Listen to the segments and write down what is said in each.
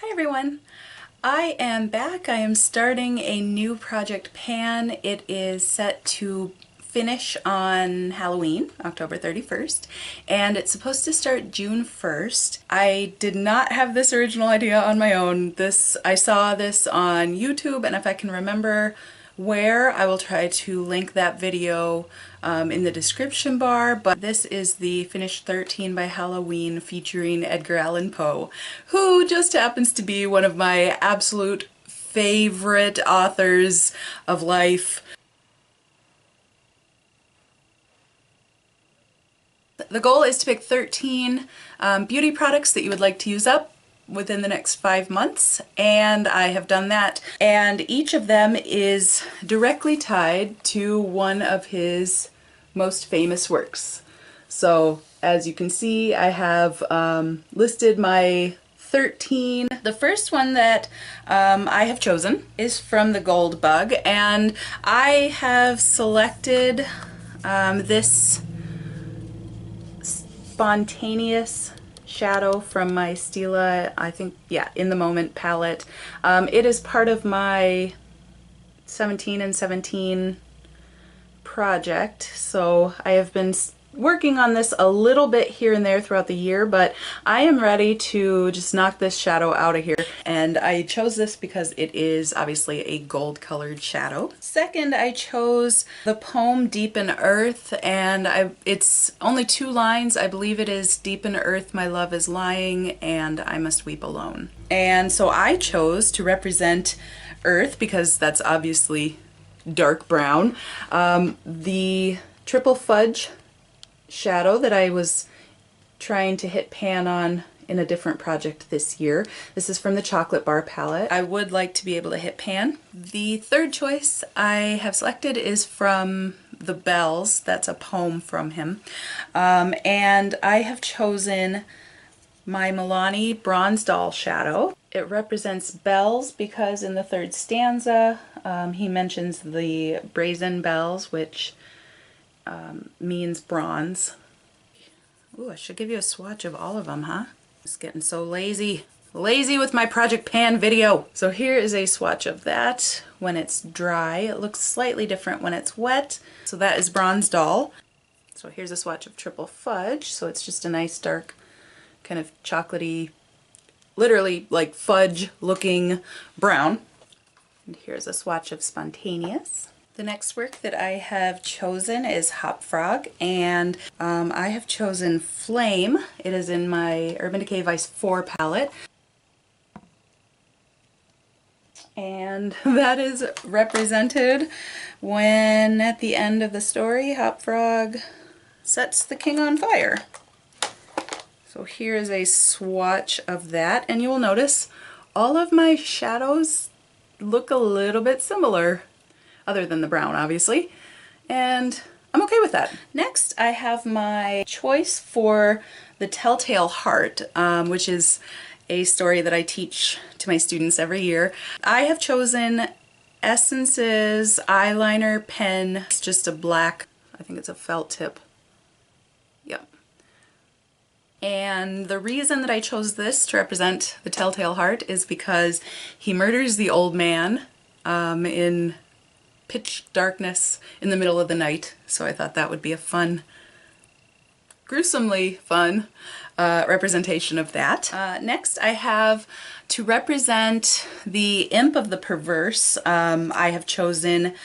Hi everyone! I am back. I am starting a new project pan. It is set to finish on Halloween, October 31st, and it's supposed to start June 1st. I did not have this original idea on my own. I saw this on YouTube, and if I can remember where, I will try to link that video in the description bar, but this is the Finished 13 by Halloween featuring Edgar Allan Poe, who just happens to be one of my absolute favorite authors of life. The goal is to pick 13 beauty products that you would like to use up within the next 5 months, and I have done that, and each of them is directly tied to one of his most famous works. So as you can see, I have listed my 13. The first one that I have chosen is from the Gold Bug, and I have selected this spontaneous shadow from my Stila, I think, yeah, In the Moment palette. It is part of my 17 and 17 project, so I have been working on this a little bit here and there throughout the year, but I am ready to just knock this shadow out of here, and I chose this because it is obviously a gold colored shadow. Second, I chose the poem Deep in Earth, and it's only 2 lines. I believe it is Deep in Earth my love is lying and I must weep alone. And so I chose to represent Earth because that's obviously dark brown. The Triple Fudge shadow that I was trying to hit pan on in a different project this year. This is from the Chocolate Bar palette. I would like to be able to hit pan. The third choice I have selected is from The Bells. That's a poem from him. And I have chosen my Milani Bronze Doll shadow. It represents bells because in the third stanza he mentions the brazen bells, which means bronze. Ooh, I should give you a swatch of all of them, huh? Just getting so lazy. Lazy with my Project Pan video. So here is a swatch of that when it's dry. It looks slightly different when it's wet. So that is Bronze Doll. So here's a swatch of Triple Fudge. So it's just a nice dark kind of chocolatey, literally like fudge looking brown. And here's a swatch of Spontaneous. The next work that I have chosen is Hop Frog, and I have chosen Flame. It is in my Urban Decay Vice 4 palette. And that is represented when at the end of the story Hop Frog sets the king on fire. So here is a swatch of that, and you will notice all of my shadows look a little bit similar, other than the brown obviously, and I'm okay with that. Next I have my choice for the Telltale Heart, which is a story that I teach to my students every year. I have chosen Essence's eyeliner pen. It's just a black, I think it's a felt tip. Yep. And the reason that I chose this to represent the Telltale Heart is because he murders the old man in pitch darkness in the middle of the night, so I thought that would be a fun, gruesomely fun representation of that. Next I have, to represent the Imp of the Perverse, I have chosen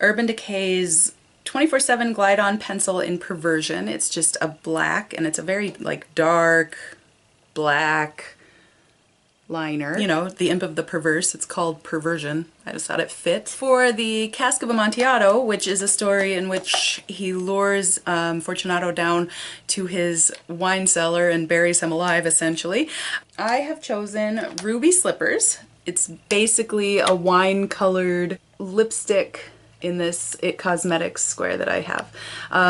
Urban Decay's 24/7 Glide-On Pencil in Perversion. It's just a black, and it's a very like dark black liner. You know, the Imp of the Perverse, it's called Perversion. I just thought it fit. For the Cask of Amontillado, which is a story in which he lures Fortunato down to his wine cellar and buries him alive, essentially, I have chosen Ruby Slippers. It's basically a wine-colored lipstick in this It Cosmetics square that I have.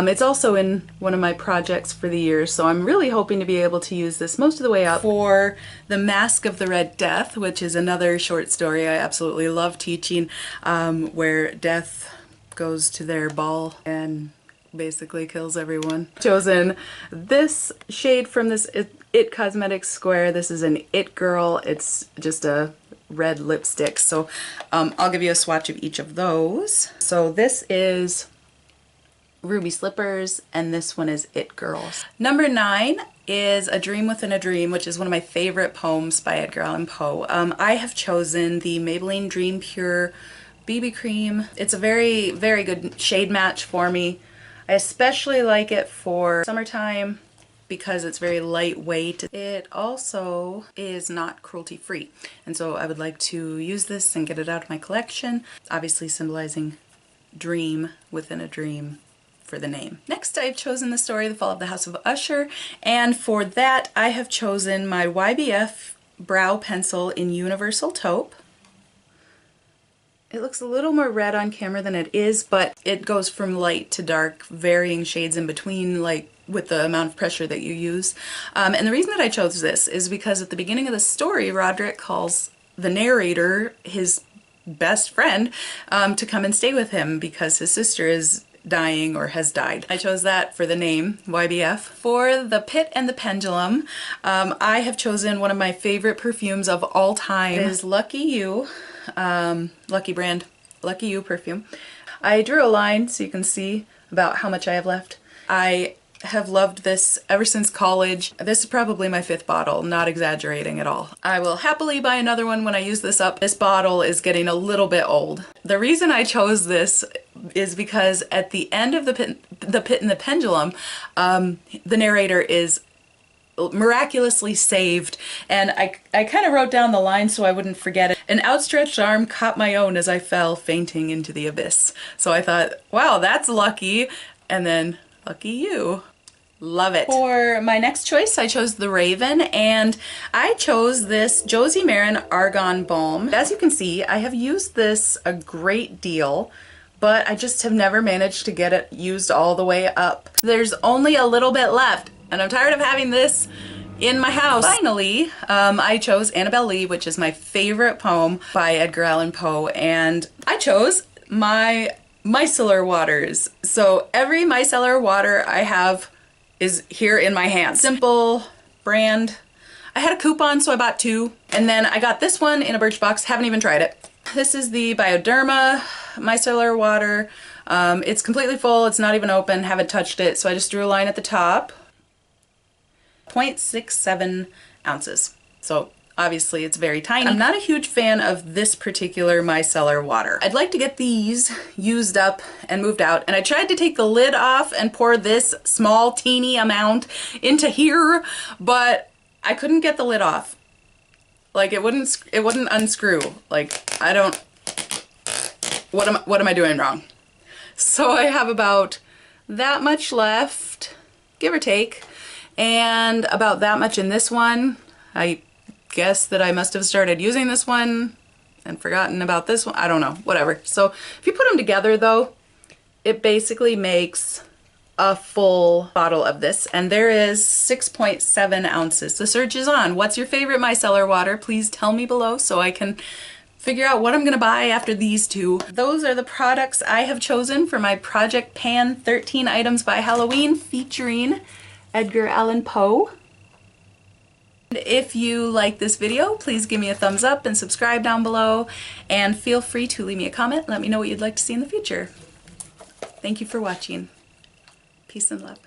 It's also in one of my projects for the year, so I'm really hoping to be able to use this most of the way up. For The Mask of the Red Death, which is another short story I absolutely love teaching, where death goes to their ball and basically kills everyone. Chosen this shade from this It Cosmetics square. This is an It Girl. It's just a red lipstick. So I'll give you a swatch of each of those. So this is Ruby Slippers, and this one is It Girls. Number 9 is A Dream Within a Dream, which is one of my favorite poems by Edgar Allan Poe. I have chosen the Maybelline Dream Pure BB cream. It's a very, very good shade match for me. I especially like it for summertime because it's very lightweight. It also is not cruelty free, and so I would like to use this and get it out of my collection, obviously symbolizing dream within a dream for the name. Next, I've chosen the story The Fall of the House of Usher, and for that I have chosen my YBF brow pencil in Universal Taupe. It looks a little more red on camera than it is, but it goes from light to dark, varying shades in between, like with the amount of pressure that you use. And the reason that I chose this is because at the beginning of the story, Roderick calls the narrator, his best friend, to come and stay with him because his sister is dying or has died. I chose that for the name, YBF. For the Pit and the Pendulum, I have chosen one of my favorite perfumes of all time. It is Lucky You. Lucky brand, Lucky You perfume. I drew a line so you can see about how much I have left. I have loved this ever since college. This is probably my 5th bottle, not exaggerating at all. I will happily buy another one when I use this up. This bottle is getting a little bit old. The reason I chose this is because at the end of the Pit and the Pendulum, the narrator is miraculously saved, and I kind of wrote down the line so I wouldn't forget it. An outstretched arm caught my own as I fell fainting into the abyss. So I thought, wow, that's lucky, and then lucky you. Love it. For my next choice, I chose the Raven, and I chose this Josie Maran Argan Balm. As you can see, I have used this a great deal, but I just have never managed to get it used all the way up. There's only a little bit left, and I'm tired of having this in my house. Finally, I chose Annabel Lee, which is my favorite poem by Edgar Allan Poe, and I chose my micellar waters. So every micellar water I have is here in my hand. Simple brand. I had a coupon, so I bought 2, and then I got this one in a Birchbox. Haven't even tried it. This is the Bioderma micellar water. It's completely full. It's not even open. Haven't touched it, so I just drew a line at the top. 0.67 ounces. So obviously it's very tiny. I'm not a huge fan of this particular micellar water. I'd like to get these used up and moved out, and I tried to take the lid off and pour this small teeny amount into here, but I couldn't get the lid off. Like it wouldn't unscrew. Like I don't, what am I doing wrong? So I have about that much left, give or take, and about that much in this one. I guess that I must have started using this one and forgotten about this one. I don't know, whatever. So if you put them together though, it basically makes a full bottle of this, and there is 6.7 ounces. The search is on. What's your favorite micellar water? Please tell me below so I can figure out what I'm gonna buy after these 2. Those are the products I have chosen for my Project Pan 13 items by Halloween featuring Edgar Allan Poe. If you like this video, please give me a thumbs up and subscribe down below, and feel free to leave me a comment. Let me know what you'd like to see in the future. Thank you for watching. Peace and love.